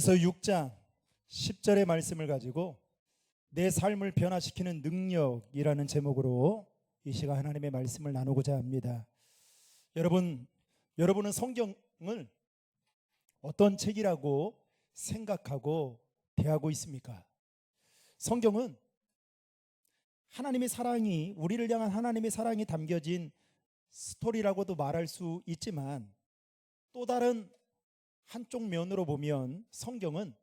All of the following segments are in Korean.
에베소 6장 10절의 말씀을 가지고 내 삶을 변화시키는 능력이라는 제목으로 이 시간 하나님의 말씀을 나누고자 합니다. 여러분은 성경을 어떤 책이라고 생각하고 대하고 있습니까? 성경은 하나님의 사랑이, 우리를 향한 하나님의 사랑이 담겨진 스토리라고도 말할 수 있지만, 또 다른 한쪽 면으로 보면 성경은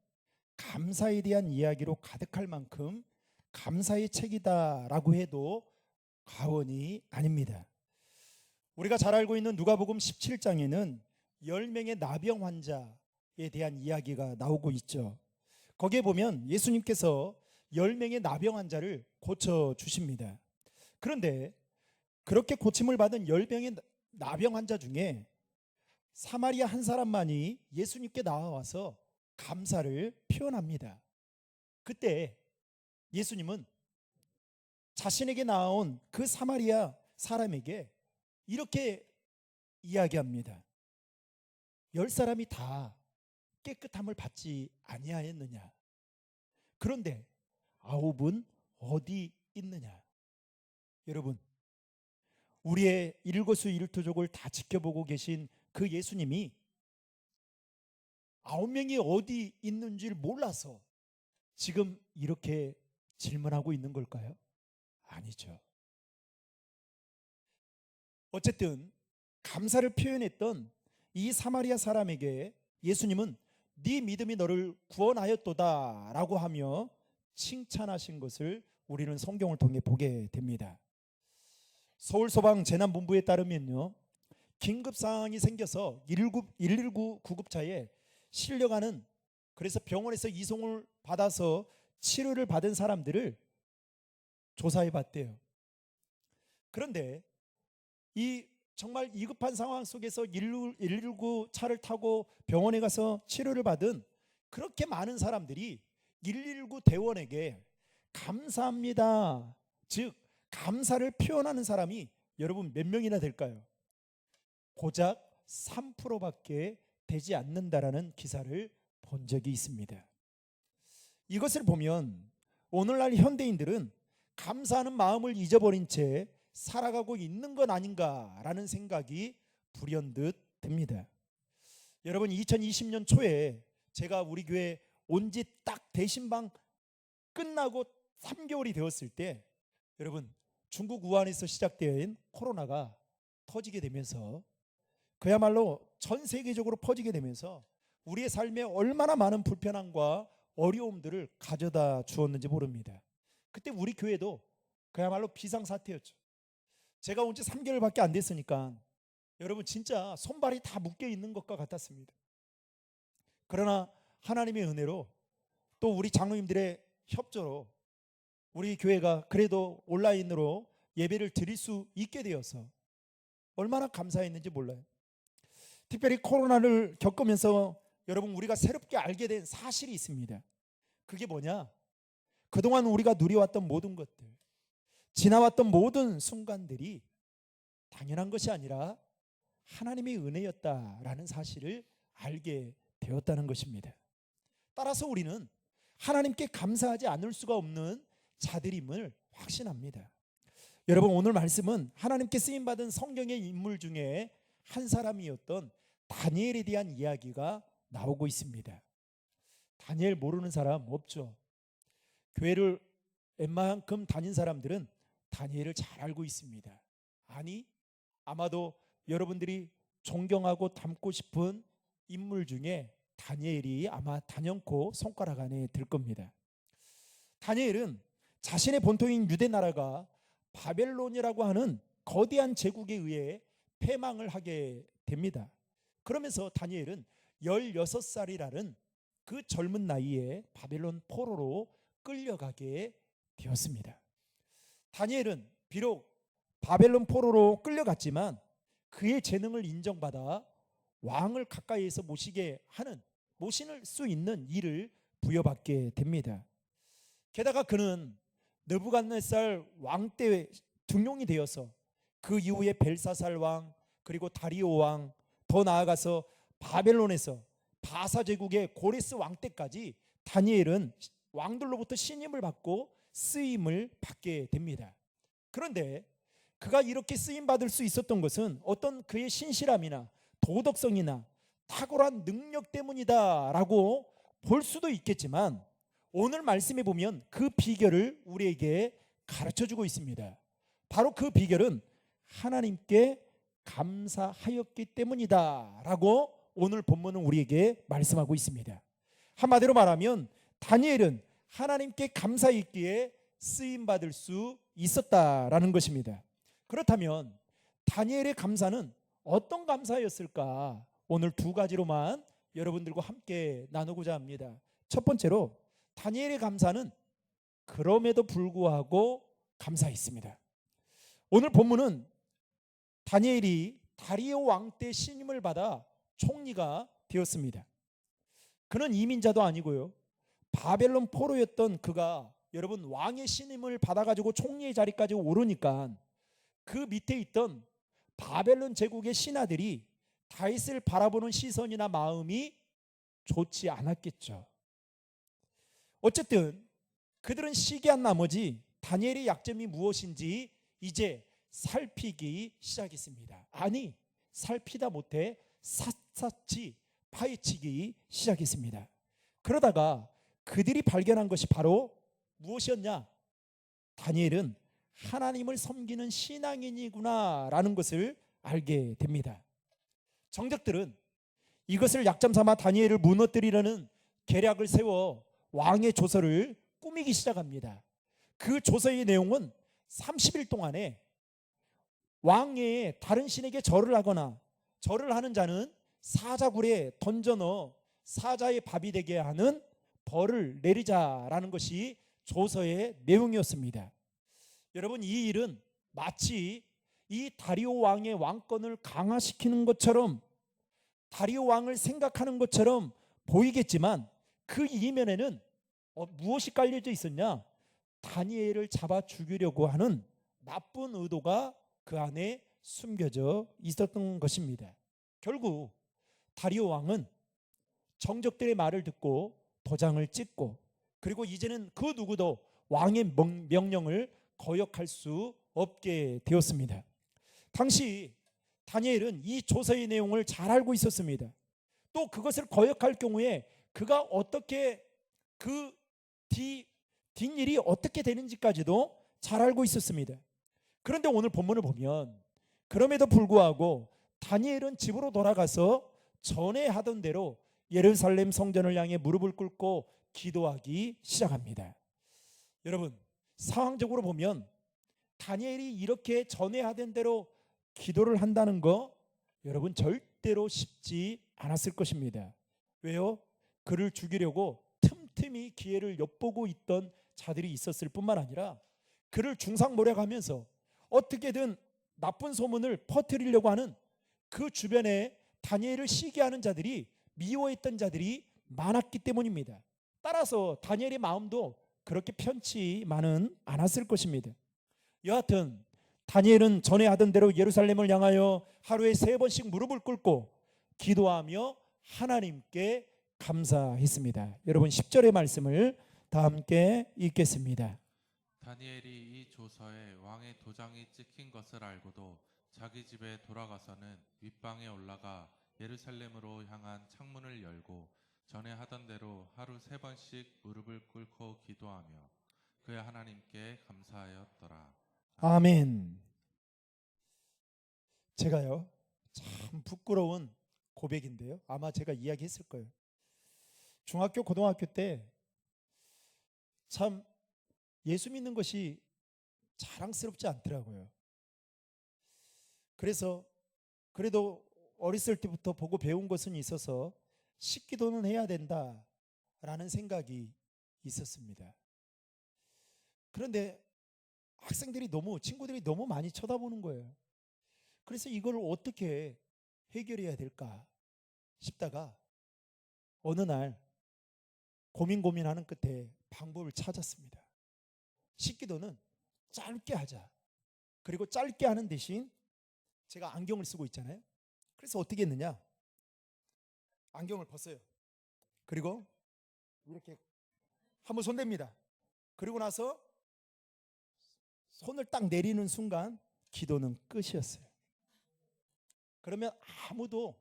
감사에 대한 이야기로 가득할 만큼 감사의 책이다라고 해도 과언이 아닙니다. 우리가 잘 알고 있는 누가복음 17장에는 10명의 나병 환자에 대한 이야기가 나오고 있죠. 거기에 보면 예수님께서 10명의 나병 환자를 고쳐주십니다. 그런데 그렇게 고침을 받은 10명의 나병 환자 중에 사마리아 한 사람만이 예수님께 나와서 감사를 표현합니다. 그때 예수님은 자신에게 나온 그 사마리아 사람에게 이렇게 이야기합니다. 10사람이 다 깨끗함을 받지 아니하였느냐? 그런데 9은 어디 있느냐? 여러분, 우리의 일거수일투족을 다 지켜보고 계신 그 예수님이 9명이 어디 있는지를 몰라서 지금 이렇게 질문하고 있는 걸까요? 아니죠. 어쨌든 감사를 표현했던 이 사마리아 사람에게 예수님은 네 믿음이 너를 구원하였도다 라고 하며 칭찬하신 것을 우리는 성경을 통해 보게 됩니다. 서울소방재난본부에 따르면요, 긴급 상황이 생겨서 119 구급차에 실려가는, 그래서 병원에서 이송을 받아서 치료를 받은 사람들을 조사해 봤대요. 그런데 이 정말 위급한 상황 속에서 119 차를 타고 병원에 가서 치료를 받은 그렇게 많은 사람들이 119 대원에게 감사합니다, 즉 감사를 표현하는 사람이 여러분 몇 명이나 될까요? 고작 3%밖에 되지 않는다라는 기사를 본 적이 있습니다. 이것을 보면 오늘날 현대인들은 감사하는 마음을 잊어버린 채 살아가고 있는 건 아닌가라는 생각이 불현듯 듭니다. 여러분, 2020년 초에 제가 우리 교회 온 지 딱 대신방 끝나고 3개월이 되었을 때, 여러분, 중국 우한에서 시작된 코로나가 터지게 되면서, 그야말로 전 세계적으로 퍼지게 되면서 우리의 삶에 얼마나 많은 불편함과 어려움들을 가져다 주었는지 모릅니다. 그때 우리 교회도 그야말로 비상사태였죠. 제가 온 지 3개월밖에 안 됐으니까 여러분 진짜 손발이 다 묶여 있는 것과 같았습니다. 그러나 하나님의 은혜로 또 우리 장로님들의 협조로 우리 교회가 그래도 온라인으로 예배를 드릴 수 있게 되어서 얼마나 감사했는지 몰라요. 특별히 코로나를 겪으면서 여러분 우리가 새롭게 알게 된 사실이 있습니다. 그게 뭐냐? 그동안 우리가 누려왔던 모든 것들, 지나왔던 모든 순간들이 당연한 것이 아니라 하나님의 은혜였다라는 사실을 알게 되었다는 것입니다. 따라서 우리는 하나님께 감사하지 않을 수가 없는 자들임을 확신합니다. 여러분, 오늘 말씀은 하나님께 쓰임받은 성경의 인물 중에 한 사람이었던 다니엘에 대한 이야기가 나오고 있습니다. 다니엘 모르는 사람 없죠. 교회를 웬만큼 다닌 사람들은 다니엘을 잘 알고 있습니다. 아니, 아마도 여러분들이 존경하고 닮고 싶은 인물 중에 다니엘이 아마 단연코 손가락 안에 들 겁니다. 다니엘은 자신의 본토인 유대 나라가 바벨론이라고 하는 거대한 제국에 의해 패망을 하게 됩니다. 그러면서 다니엘은 16살이라는 그 젊은 나이에 바벨론 포로로 끌려가게 되었습니다. 다니엘은 비록 바벨론 포로로 끌려갔지만 그의 재능을 인정받아 왕을 가까이에서 모실 수 있는 일을 부여받게 됩니다. 게다가 그는 느부갓네살 왕 때 등용이 되어서 그 이후에 벨사살 왕, 그리고 다리오 왕, 더 나아가서 바사 제국의 고레스 왕 때까지 다니엘은 왕들로부터 신임을 받고 쓰임을 받게 됩니다. 그런데 그가 이렇게 쓰임 받을 수 있었던 것은 어떤 그의 신실함이나 도덕성이나 탁월한 능력 때문이다라고 볼 수도 있겠지만, 오늘 말씀에 보면 그 비결을 우리에게 가르쳐 주고 있습니다. 바로 그 비결은 하나님께 감사하였기 때문이다라고 오늘 본문은 우리에게 말씀하고 있습니다. 한마디로 말하면 다니엘은 하나님께 감사했기에 쓰임 받을 수 있었다라는 것입니다. 그렇다면 다니엘의 감사는 어떤 감사였을까? 오늘 두 가지로만 여러분들과 함께 나누고자 합니다. 첫 번째로, 다니엘의 감사는 그럼에도 불구하고 감사했습니다. 오늘 본문은 다니엘이 다리오 왕 때 신임을 받아 총리가 되었습니다. 그는 이민자도 아니고요, 바벨론 포로였던 그가 여러분 왕의 신임을 받아가지고 총리의 자리까지 오르니까 그 밑에 있던 바벨론 제국의 신하들이 다윗을 바라보는 시선이나 마음이 좋지 않았겠죠. 어쨌든 그들은 시기한 나머지 다니엘의 약점이 무엇인지 이제 살피기 시작했습니다. 아니, 살피다 못해 샅샅이 파헤치기 시작했습니다. 그러다가 그들이 발견한 것이 바로 무엇이었냐? 다니엘은 하나님을 섬기는 신앙인이구나 라는 것을 알게 됩니다. 정적들은 이것을 약점 삼아 다니엘을 무너뜨리려는 계략을 세워 왕의 조서를 꾸미기 시작합니다. 그 조서의 내용은 30일 동안에 왕의 다른 신에게 절을 하거나 절을 하는 자는 사자굴에 던져 넣어 사자의 밥이 되게 하는 벌을 내리자라는 것이 조서의 내용이었습니다. 여러분, 이 일은 마치 이 다리오 왕의 왕권을 강화시키는 것처럼, 다리오 왕을 생각하는 것처럼 보이겠지만 그 이면에는 무엇이 깔려져 있었냐? 다니엘을 잡아 죽이려고 하는 나쁜 의도가 그 안에 숨겨져 있었던 것입니다. 결국 다리오 왕은 정적들의 말을 듣고 도장을 찍고, 그리고 이제는 그 누구도 왕의 명령을 거역할 수 없게 되었습니다. 당시 다니엘은 이 조서의 내용을 잘 알고 있었습니다. 또 그것을 거역할 경우에 그가 어떻게 그 뒷일이 어떻게 되는지까지도 잘 알고 있었습니다. 그런데 오늘 본문을 보면 그럼에도 불구하고 다니엘은 집으로 돌아가서 전에 하던 대로 예루살렘 성전을 향해 무릎을 꿇고 기도하기 시작합니다. 여러분, 상황적으로 보면 다니엘이 이렇게 전에 하던 대로 기도를 한다는 거 여러분 절대로 쉽지 않았을 것입니다. 왜요? 그를 죽이려고 틈틈이 기회를 엿보고 있던 자들이 있었을 뿐만 아니라 그를 중상모략하면서 어떻게든 나쁜 소문을 퍼뜨리려고 하는 그 주변에 다니엘을 시기하는 자들이, 미워했던 자들이 많았기 때문입니다. 따라서 다니엘의 마음도 그렇게 편치만은 않았을 것입니다. 여하튼 다니엘은 전에 하던 대로 예루살렘을 향하여 하루에 3번씩 무릎을 꿇고 기도하며 하나님께 감사했습니다. 여러분 10절의 말씀을 다 함께 읽겠습니다. 다니엘이 이 조서에 왕의 도장이 찍힌 것을 알고도 자기 집에 돌아가서는 윗방에 올라가 예루살렘으로 향한 창문을 열고 전에 하던 대로 하루 3번씩 무릎을 꿇고 기도하며 그의 하나님께 감사하였더라. 아멘. 제가요, 참 부끄러운 고백인데요, 아마 제가 이야기했을 거예요. 중학교 고등학교 때 참 예수 믿는 것이 자랑스럽지 않더라고요. 그래서 그래도 어렸을 때부터 보고 배운 것은 있어서 식기도는 해야 된다라는 생각이 있었습니다. 그런데 친구들이 너무 많이 쳐다보는 거예요. 그래서 이걸 어떻게 해결해야 될까 싶다가 어느 날 고민하는 끝에 방법을 찾았습니다. 식기도는 짧게 하자. 그리고 짧게 하는 대신 제가 안경을 쓰고 있잖아요. 그래서 어떻게 했느냐? 안경을 벗어요. 그리고 이렇게 한번 손댑니다. 그리고 나서 손을 딱 내리는 순간 기도는 끝이었어요. 그러면 아무도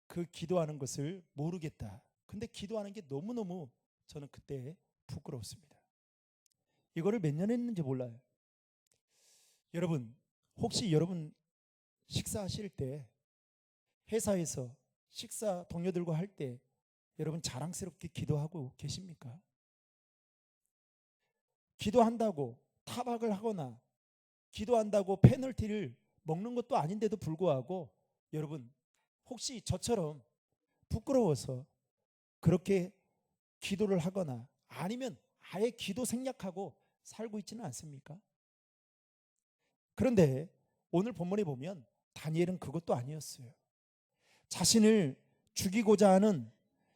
그 기도하는 것을 모르겠다. 근데 기도하는 게 너무너무 저는 그때 부끄러웠습니다. 이거를 몇 년 했는지 몰라요. 여러분, 혹시 여러분 식사하실 때 회사에서 식사 동료들과 할 때 여러분 자랑스럽게 기도하고 계십니까? 기도한다고 타박을 하거나 기도한다고 페널티를 먹는 것도 아닌데도 불구하고 여러분 혹시 저처럼 부끄러워서 그렇게 기도를 하거나 아니면 아예 기도 생략하고 살고 있지는 않습니까? 그런데 오늘 본문에 보면 다니엘은 그것도 아니었어요. 자신을 죽이고자 하는,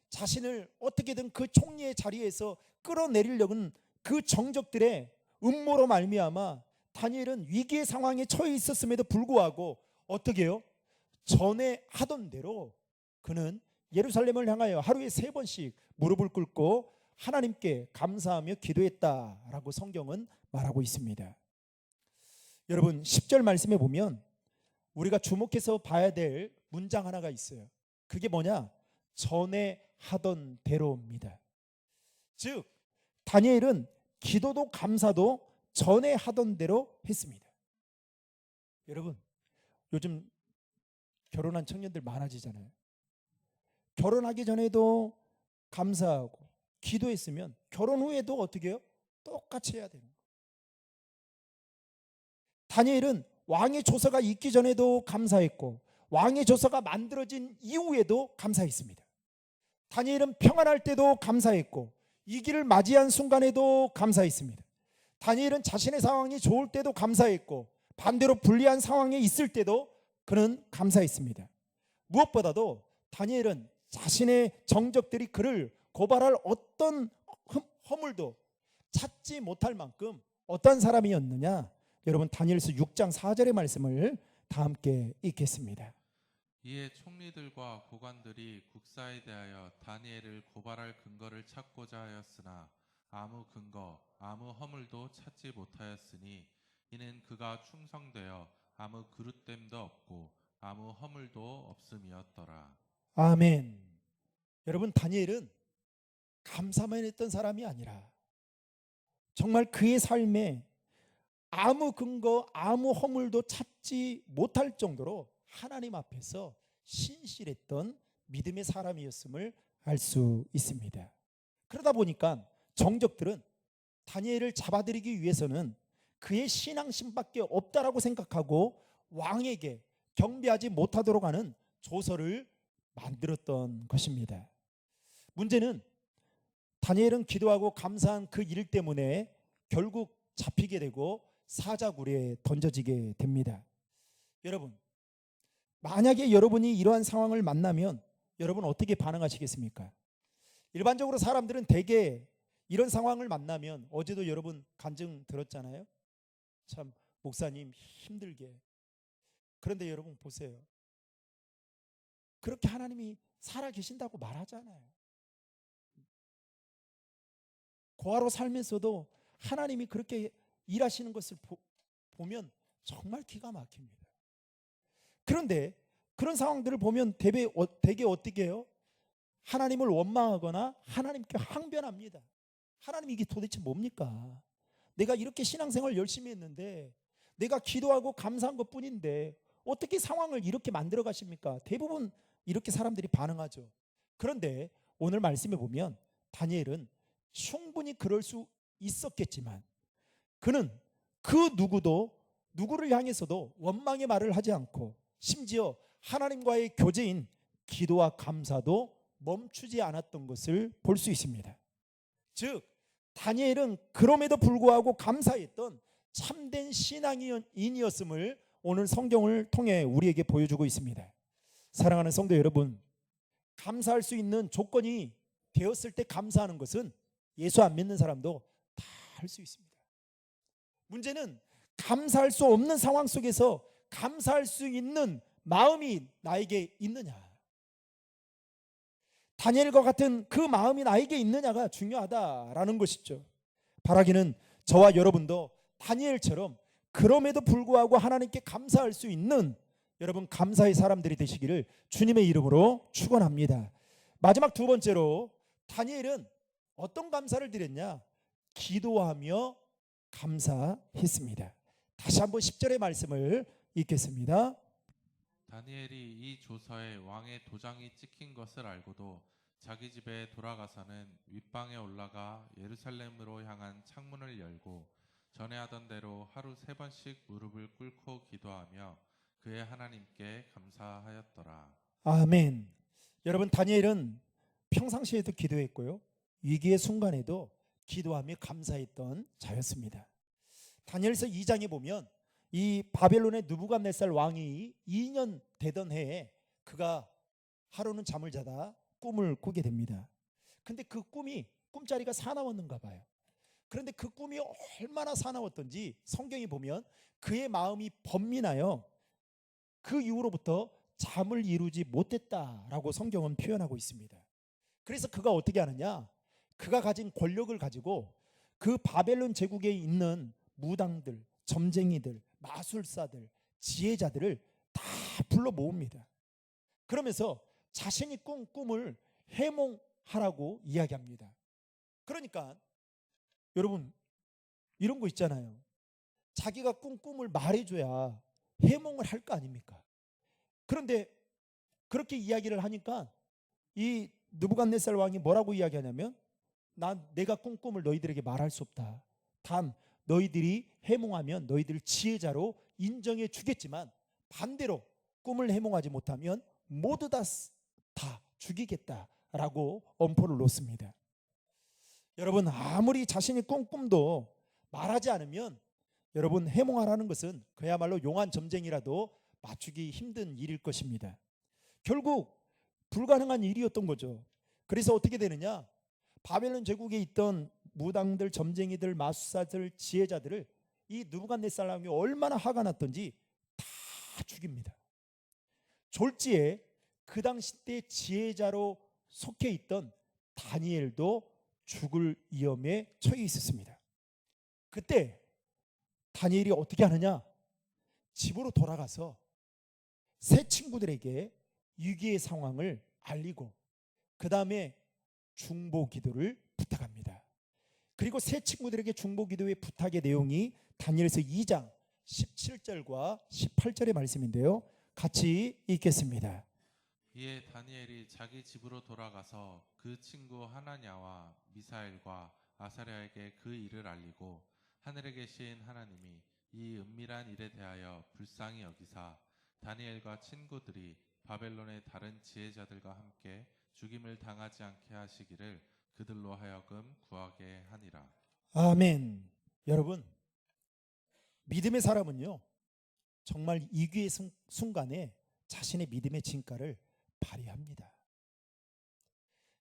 자신을 어떻게든 그 총리의 자리에서 끌어내리려는 그 정적들의 음모로 말미암아 다니엘은 위기의 상황에 처해 있었음에도 불구하고 어떻게 해요? 전에 하던 대로 그는 예루살렘을 향하여 하루에 3번씩 무릎을 꿇고 하나님께 감사하며 기도했다라고 성경은 말하고 있습니다. 여러분 10절 말씀에 보면 우리가 주목해서 봐야 될 문장 하나가 있어요. 그게 뭐냐? 전에 하던 대로입니다. 즉 다니엘은 기도도 감사도 전에 하던 대로 했습니다. 여러분 요즘 결혼한 청년들 많아지잖아요. 결혼하기 전에도 감사하고 기도했으면 결혼 후에도 어떻게 해요? 똑같이 해야 되는 거예요. 다니엘은 왕의 조서가 있기 전에도 감사했고 왕의 조서가 만들어진 이후에도 감사했습니다. 다니엘은 평안할 때도 감사했고 위기를 맞이한 순간에도 감사했습니다. 다니엘은 자신의 상황이 좋을 때도 감사했고 반대로 불리한 상황에 있을 때도 그는 감사했습니다. 무엇보다도 다니엘은 자신의 정적들이 그를 고발할 어떤 허물도 찾지 못할 만큼 어떤 사람이었느냐? 여러분 다니엘서 6장 4절의 말씀을 다 함께 읽겠습니다. 이에 총리들과 고관들이 국사에 대하여 다니엘을 고발할 근거를 찾고자 하였으나 아무 근거, 아무 허물도 찾지 못하였으니 이는 그가 충성되어 아무 그릇됨도 없고 아무 허물도 없음이었더라. 아멘. 여러분 다니엘은 감사만 했던 사람이 아니라 정말 그의 삶에 아무 근거, 아무 허물도 찾지 못할 정도로 하나님 앞에서 신실했던 믿음의 사람이었음을 알 수 있습니다. 그러다 보니까 정적들은 다니엘을 잡아들이기 위해서는 그의 신앙심밖에 없다라고 생각하고 왕에게 경배하지 못하도록 하는 조서를 만들었던 것입니다. 문제는 다니엘은 기도하고 감사한 그 일 때문에 결국 잡히게 되고 사자굴에 던져지게 됩니다. 여러분 만약에 여러분이 이러한 상황을 만나면 여러분 어떻게 반응하시겠습니까? 일반적으로 사람들은 대개 이런 상황을 만나면 어제도 여러분 간증 들었잖아요. 참 목사님 힘들게. 그런데 여러분 보세요. 그렇게 하나님이 살아 계신다고 말하잖아요. 고아로 살면서도 하나님이 그렇게 일하시는 것을 보면 정말 기가 막힙니다. 그런데 그런 상황들을 보면 대개 어떻게 해요? 하나님을 원망하거나 하나님께 항변합니다. 하나님 이게 도대체 뭡니까? 내가 이렇게 신앙생활 열심히 했는데 내가 기도하고 감사한 것뿐인데 어떻게 상황을 이렇게 만들어 가십니까? 대부분 이렇게 사람들이 반응하죠. 그런데 오늘 말씀에 보면 다니엘은 충분히 그럴 수 있었겠지만 그는 그 누구를 향해서도 원망의 말을 하지 않고 심지어 하나님과의 교제인 기도와 감사도 멈추지 않았던 것을 볼 수 있습니다. 즉 다니엘은 그럼에도 불구하고 감사했던 참된 신앙인이었음을 오늘 성경을 통해 우리에게 보여주고 있습니다. 사랑하는 성도 여러분, 감사할 수 있는 조건이 되었을 때 감사하는 것은 예수 안 믿는 사람도 다 할 수 있습니다. 문제는 감사할 수 없는 상황 속에서 감사할 수 있는 마음이 나에게 있느냐. 다니엘과 같은 그 마음이 나에게 있느냐가 중요하다라는 것이죠. 바라기는 저와 여러분도 다니엘처럼 그럼에도 불구하고 하나님께 감사할 수 있는 여러분 감사의 사람들이 되시기를 주님의 이름으로 축원합니다. 마지막 두 번째로 다니엘은 어떤 감사를 드렸냐? 기도하며 감사했습니다. 다시 한번 10절의 말씀을 읽겠습니다. 다니엘이 이 조서에 왕의 도장이 찍힌 것을 알고도 자기 집에 돌아가서는 윗방에 올라가 예루살렘으로 향한 창문을 열고 전에 하던 대로 하루 3번씩 무릎을 꿇고 기도하며 그의 하나님께 감사하였더라. 아멘. 여러분 다니엘은 평상시에도 기도했고요. 위기의 순간에도 기도하며 감사했던 자였습니다. 다니엘서 2장에 보면 이 바벨론의 느부갓네살 왕이 2년 되던 해에 그가 하루는 잠을 자다 꿈을 꾸게 됩니다. 근데 그 꿈이 꿈자리가 사나웠는가 봐요. 그런데 그 꿈이 얼마나 사나웠던지 성경에 보면 그의 마음이 번민하여 그 이후로부터 잠을 이루지 못했다라고 성경은 표현하고 있습니다. 그래서 그가 어떻게 하느냐? 그가 가진 권력을 가지고 그 바벨론 제국에 있는 무당들, 점쟁이들, 마술사들, 지혜자들을 다 불러 모읍니다. 그러면서 자신이 꾼 꿈을 해몽하라고 이야기합니다. 그러니까 여러분 이런 거 있잖아요. 자기가 꾼 꿈을 말해줘야 해몽을 할 거 아닙니까? 그런데 그렇게 이야기를 하니까 이 느부갓네살 왕이 뭐라고 이야기하냐면 내가 꾼 꿈을 너희들에게 말할 수 없다. 단 너희들이 해몽하면 너희들을 지혜자로 인정해 주겠지만 반대로 꿈을 해몽하지 못하면 모두 다 죽이겠다라고 엄포를 놓습니다. 여러분 아무리 자신이 꾼 꿈도 말하지 않으면 여러분 해몽하라는 것은 그야말로 용한 점쟁이라도 맞추기 힘든 일일 것입니다. 결국 불가능한 일이었던 거죠. 그래서 어떻게 되느냐? 바벨론 제국에 있던 무당들, 점쟁이들, 마술사들, 지혜자들을 이 느부갓네살 왕이 얼마나 화가 났던지 다 죽입니다. 졸지에 그 당시 때 지혜자로 속해 있던 다니엘도 죽을 위험에 처해 있었습니다. 그때 다니엘이 어떻게 하느냐? 집으로 돌아가서 새 친구들에게 위기의 상황을 알리고 그 다음에 중보 기도를 부탁합니다. 그리고 새 친구들에게 중보 기도의 부탁의 내용이 다니엘서 2장 17절과 18절의 말씀인데요. 같이 읽겠습니다. 이에 다니엘이 자기 집으로 돌아가서 그 친구 하나냐와 미사엘과 아사랴에게 그 일을 알리고 하늘에 계신 하나님이 이 은밀한 일에 대하여 불쌍히 여기사 다니엘과 친구들이 바벨론의 다른 지혜자들과 함께 죽임을 당하지 않게 하시기를 그들로 하여금 구하게 하니라. 아멘. 여러분 믿음의 사람은요 정말 위기의 순간에 자신의 믿음의 진가를 발휘합니다.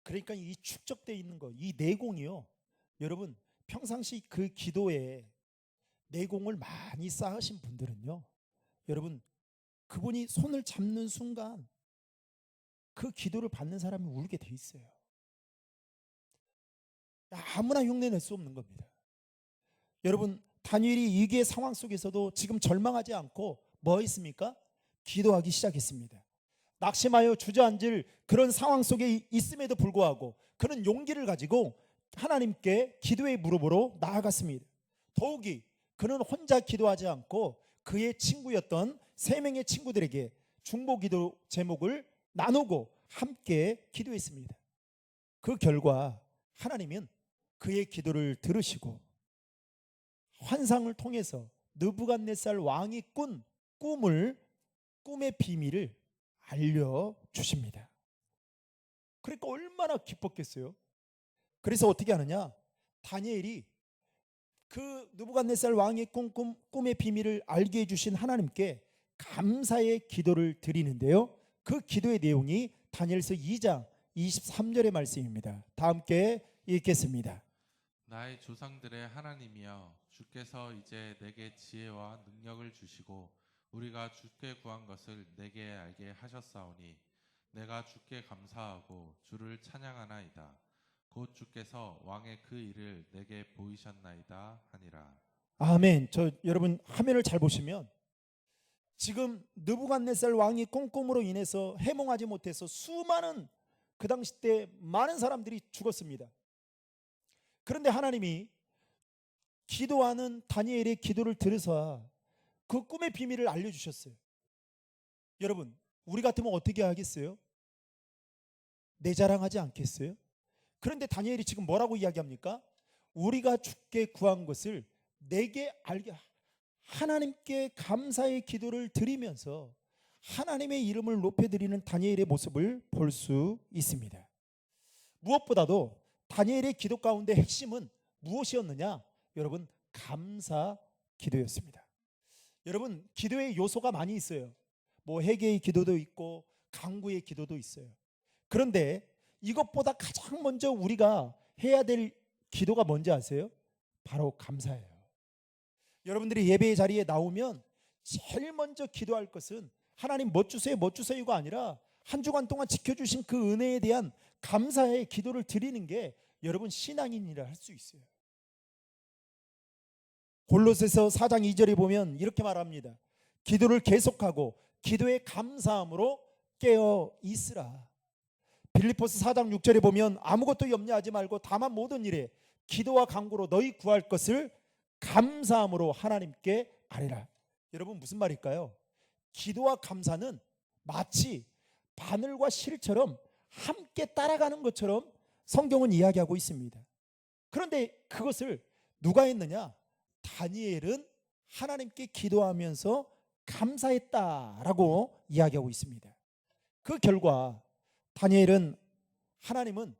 그러니까 이 축적되어 있는 거, 이 내공이요 여러분 평상시 그 기도에 내공을 많이 쌓으신 분들은요 여러분 그분이 손을 잡는 순간 그 기도를 받는 사람이 울게 돼 있어요. 아무나 흉내낼 수 없는 겁니다. 여러분 다니엘이 위기의 상황 속에서도 지금 절망하지 않고 뭐 했습니까? 기도하기 시작했습니다. 낙심하여 주저앉을 그런 상황 속에 있음에도 불구하고 그는 용기를 가지고 하나님께 기도의 무릎으로 나아갔습니다. 더욱이 그는 혼자 기도하지 않고 그의 친구였던 3명의 친구들에게 중보 기도 제목을 나누고 함께 기도했습니다. 그 결과 하나님은 그의 기도를 들으시고 환상을 통해서 느부갓네살 왕이 꾼 꿈의 비밀을 알려주십니다. 그러니까 얼마나 기뻤겠어요. 그래서 어떻게 하느냐? 다니엘이 그 느부갓네살 왕이 꾼 꿈의 비밀을 알게 해주신 하나님께 감사의 기도를 드리는데요. 그 기도의 내용이 다니엘서 2장 23절의 말씀입니다. 다 함께 읽겠습니다. 나의 조상들의 하나님이여 주께서 이제 내게 지혜와 능력을 주시고 우리가 주께 구한 것을 내게 알게 하셨사오니 내가 주께 감사하고 주를 찬양하나이다. 곧 주께서 왕의 그 일을 내게 보이셨나이다 하니라. 아멘. 여러분 화면을 잘 보시면 지금 느부갓네살 왕이 꿈꿈으로 인해서 해몽하지 못해서 수많은 그 당시 때 많은 사람들이 죽었습니다. 그런데 하나님이 기도하는 다니엘의 기도를 들으사 그 꿈의 비밀을 알려주셨어요. 여러분 우리 같으면 어떻게 하겠어요? 내 자랑하지 않겠어요? 그런데 다니엘이 지금 뭐라고 이야기합니까? 우리가 주께 구한 것을 내게 알게 하나님께 감사의 기도를 드리면서 하나님의 이름을 높여드리는 다니엘의 모습을 볼 수 있습니다. 무엇보다도 다니엘의 기도 가운데 핵심은 무엇이었느냐? 여러분 감사 기도였습니다. 여러분 기도의 요소가 많이 있어요. 뭐 회개의 기도도 있고 간구의 기도도 있어요. 그런데 이것보다 가장 먼저 우리가 해야 될 기도가 뭔지 아세요? 바로 감사예요. 여러분들이 예배의 자리에 나오면 제일 먼저 기도할 것은 하나님 뭐 주세요 뭐 주세요가 아니라 한 주간 동안 지켜주신 그 은혜에 대한 감사의 기도를 드리는 게 여러분 신앙인이라 할 수 있어요. 골로새서 4장 2절에 보면 이렇게 말합니다. 기도를 계속하고 기도에 감사함으로 깨어 있으라. 빌립보서 4장 6절에 보면 아무것도 염려하지 말고 다만 모든 일에 기도와 간구로 너희 구할 것을 감사함으로 하나님께 아뢰라. 여러분 무슨 말일까요? 기도와 감사는 마치 바늘과 실처럼 함께 따라가는 것처럼 성경은 이야기하고 있습니다. 그런데 그것을 누가 했느냐? 다니엘은 하나님께 기도하면서 감사했다라고 이야기하고 있습니다. 그 결과 하나님은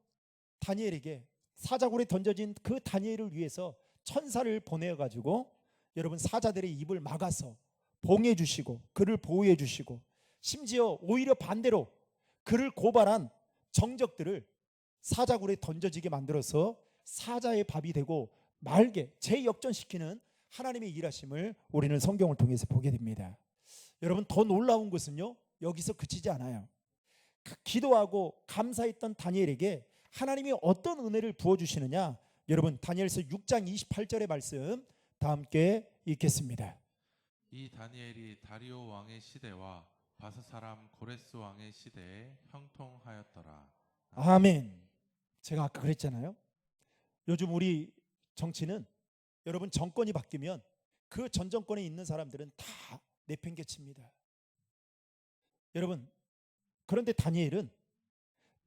다니엘에게 사자굴에 던져진 그 다니엘을 위해서 천사를 보내어 가지고 여러분 사자들의 입을 막아서 봉해 주시고 그를 보호해 주시고 심지어 오히려 반대로 그를 고발한 정적들을 사자굴에 던져지게 만들어서 사자의 밥이 되고 말게 재역전시키는 하나님의 일하심을 우리는 성경을 통해서 보게 됩니다. 여러분 더 놀라운 것은요 여기서 그치지 않아요. 기도하고 감사했던 다니엘에게 하나님이 어떤 은혜를 부어주시느냐? 여러분 다니엘서 6장 28절의 말씀 다 함께 읽겠습니다. 이 다니엘이 다리오 왕의 시대와 바사 사람 고레스 왕의 시대에 형통하였더라. 아멘. 제가 아까 그랬잖아요. 요즘 우리 정치는 여러분 정권이 바뀌면 그 전 정권에 있는 사람들은 다 내팽개칩니다. 여러분 그런데 다니엘은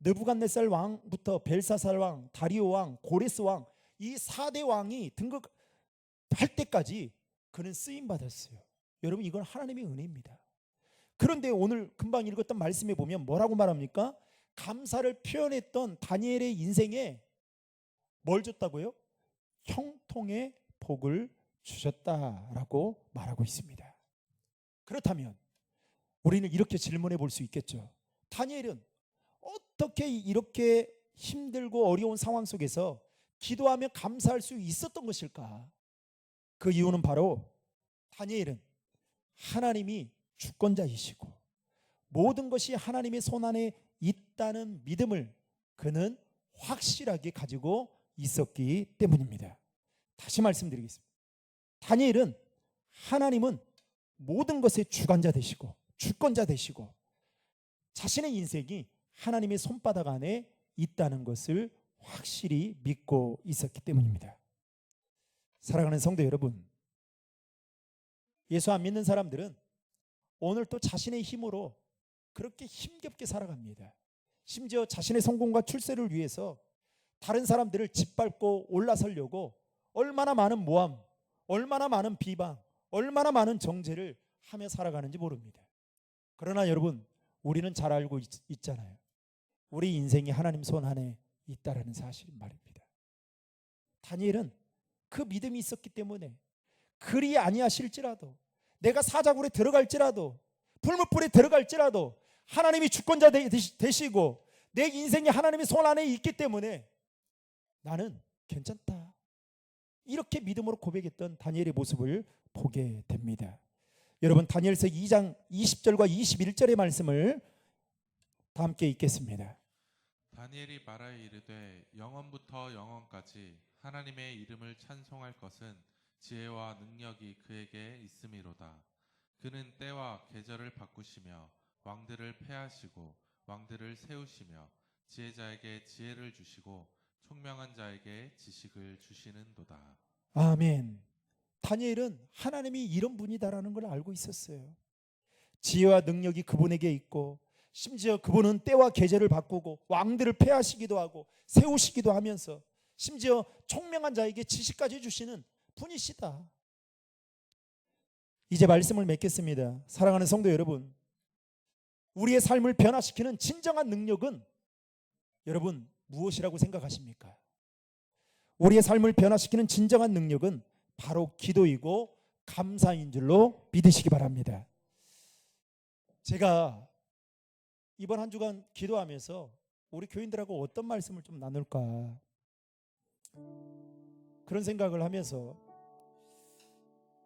느부갓네살 왕부터 벨사살 왕, 다리오 왕, 고레스 왕 이 4대 왕이 등극할 때까지 그는 쓰임 받았어요. 여러분 이건 하나님의 은혜입니다. 그런데 오늘 금방 읽었던 말씀에 보면 뭐라고 말합니까? 감사를 표현했던 다니엘의 인생에 뭘 줬다고요? 형통의 복을 주셨다라고 말하고 있습니다. 그렇다면 우리는 이렇게 질문해 볼 수 있겠죠. 다니엘은 어떻게 이렇게 힘들고 어려운 상황 속에서 기도하며 감사할 수 있었던 것일까? 그 이유는 바로 다니엘은 하나님이 주권자이시고 모든 것이 하나님의 손안에 있다는 믿음을 그는 확실하게 가지고 있었기 때문입니다. 다시 말씀드리겠습니다. 다니엘은 하나님은 모든 것의 주관자 되시고 주권자 되시고 자신의 인생이 하나님의 손바닥 안에 있다는 것을 확실히 믿고 있었기 때문입니다. 사랑하는 성도 여러분, 예수 안 믿는 사람들은 오늘 또 자신의 힘으로 그렇게 힘겹게 살아갑니다. 심지어 자신의 성공과 출세를 위해서 다른 사람들을 짓밟고 올라서려고 얼마나 많은 모함, 얼마나 많은 비방, 얼마나 많은 정죄를 하며 살아가는지 모릅니다. 그러나 여러분 우리는 잘 알고 있잖아요. 우리 인생이 하나님 손 안에 있다라는 사실 말입니다. 다니엘은 그 믿음이 있었기 때문에 그리 아니하실지라도 내가 사자굴에 들어갈지라도 풀무불에 들어갈지라도 하나님이 주권자 되시고 내 인생이 하나님의 손 안에 있기 때문에 나는 괜찮다. 이렇게 믿음으로 고백했던 다니엘의 모습을 보게 됩니다. 여러분 다니엘서 2장 20절과 21절의 말씀을 다 함께 읽겠습니다. 다니엘이 말하여 이르되 영원부터 영원까지 하나님의 이름을 찬송할 것은 지혜와 능력이 그에게 있음이로다. 그는 때와 계절을 바꾸시며 왕들을 패하시고 왕들을 세우시며 지혜자에게 지혜를 주시고 총명한 자에게 지식을 주시는도다. 아멘. 다니엘은 하나님이 이런 분이다라는 걸 알고 있었어요. 지혜와 능력이 그분에게 있고, 심지어 그분은 때와 계절을 바꾸고 왕들을 패하시기도 하고 세우시기도 하면서 심지어 총명한 자에게 지식까지 주시는 분이시다. 이제 말씀을 맺겠습니다. 사랑하는 성도 여러분, 우리의 삶을 변화시키는 진정한 능력은 여러분 무엇이라고 생각하십니까? 우리의 삶을 변화시키는 진정한 능력은 바로 기도이고 감사인 줄로 믿으시기 바랍니다. 제가 이번 한 주간 기도하면서 우리 교인들하고 어떤 말씀을 좀 나눌까 그런 생각을 하면서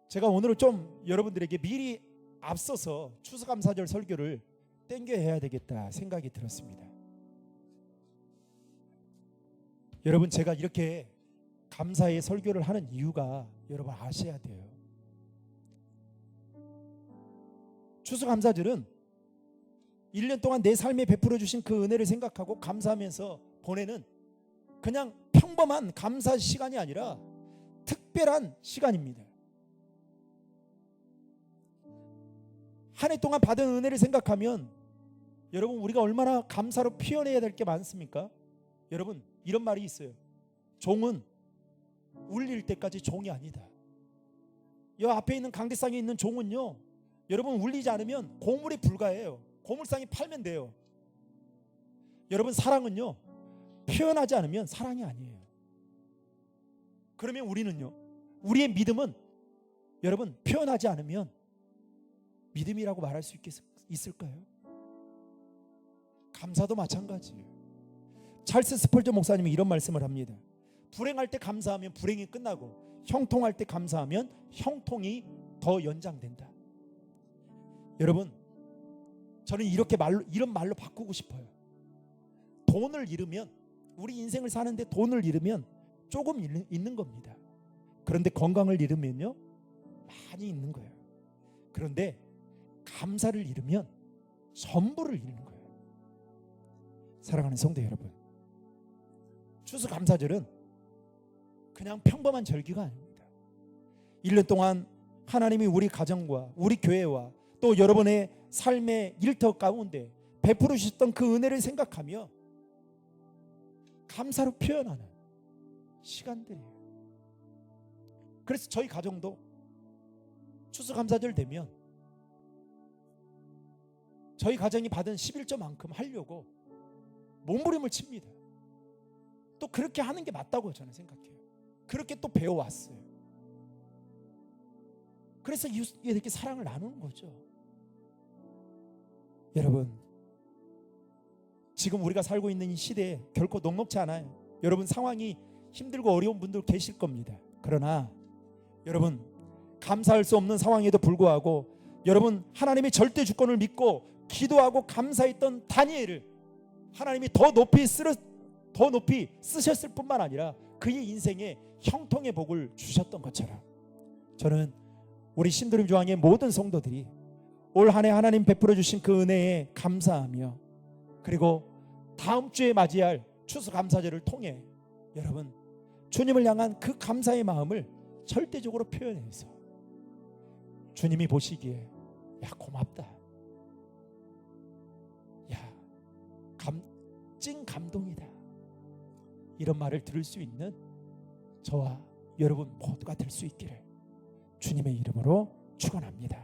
제가 오늘은 좀 여러분들에게 미리 앞서서 추수감사절 설교를 땡겨 해야 되겠다 생각이 들었습니다. 여러분, 제가 이렇게 감사의 설교를 하는 이유가 여러분 아셔야 돼요. 추수감사절은 1년 동안 내 삶에 베풀어 주신 그 은혜를 생각하고 감사하면서 보내는 그냥 평범한 감사 시간이 아니라 특별한 시간입니다. 한 해 동안 받은 은혜를 생각하면 여러분 우리가 얼마나 감사로 표현해야 될 게 많습니까? 여러분 이런 말이 있어요. 종은 울릴 때까지 종이 아니다. 이 앞에 있는 강대상에 있는 종은요, 여러분 울리지 않으면 고물에 불과해요. 고물상에 팔면 돼요. 여러분 사랑은요, 표현하지 않으면 사랑이 아니에요. 그러면 우리는요, 우리의 믿음은 여러분 표현하지 않으면 믿음이라고 말할 수 있을까요? 감사도 마찬가지예요. 찰스 스펄전 목사님이 이런 말씀을 합니다. 불행할 때 감사하면 불행이 끝나고 형통할 때 감사하면 형통이 더 연장된다. 여러분, 저는 이런 말로 바꾸고 싶어요. 돈을 잃으면, 우리 인생을 사는데 돈을 잃으면 조금 있는 겁니다. 그런데 건강을 잃으면요, 많이 있는 거예요. 그런데 감사를 잃으면 전부를 잃는 거예요. 사랑하는 성도 여러분, 추수감사절은 그냥 평범한 절기가 아닙니다. 1년 동안 하나님이 우리 가정과 우리 교회와 또 여러분의 삶의 일터 가운데 베풀어 주셨던 그 은혜를 생각하며 감사로 표현하는 시간들이에요. 그래서 저희 가정도 추수감사절 되면 저희 가정이 받은 11조만큼 하려고 몸부림을 칩니다. 또 그렇게 하는 게 맞다고 저는 생각해요. 그렇게 또 배워왔어요. 그래서 이렇게 사랑을 나누는 거죠. 여러분, 지금 우리가 살고 있는 이 시대에 결코 녹록지 않아요. 여러분 상황이 힘들고 어려운 분들 계실 겁니다. 그러나 여러분, 감사할 수 없는 상황에도 불구하고 여러분 하나님의 절대 주권을 믿고 기도하고 감사했던 다니엘을 하나님이 더 높이 쓰셨을 뿐만 아니라 그의 인생에 형통의 복을 주셨던 것처럼 저는 우리 신도림 조항의 모든 성도들이 올 한 해 하나님 베풀어 주신 그 은혜에 감사하며, 그리고 다음 주에 맞이할 추수감사절을 통해 여러분 주님을 향한 그 감사의 마음을 절대적으로 표현해서 주님이 보시기에 야 고맙다, 야 찐 감동이다, 이런 말을 들을 수 있는 저와 여러분 모두가 될 수 있기를 주님의 이름으로 축원합니다.